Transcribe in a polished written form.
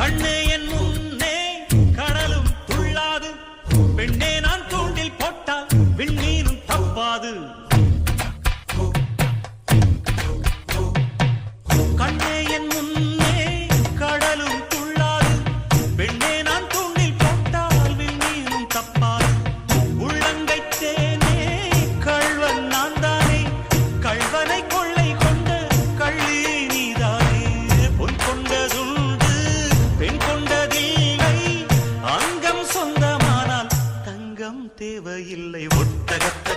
கண்ணே என் முன்னே கடலும் துள்ளாது, பெண்ணே நான் தூண்டில் போட்டால் விண்ணீரும் தப்பாது. கண்ணே என் முன்னே கடலும் துள்ளாது, பெண்ணே நான் தூண்டில் போட்டால் விண்ணீரும் தப்பாது. உள்ளங்கை தேனே கள்வன் நான் தானே, கள்வனை கொள்ளை கொண்ட கள்ளி நீதானே. பொன் கொண்டதுண்டு பெண் கொண்டதில்லை, அங்கம் சொந்தமானால் தங்கம் தேவையில்லை. ஒட்டகத்தை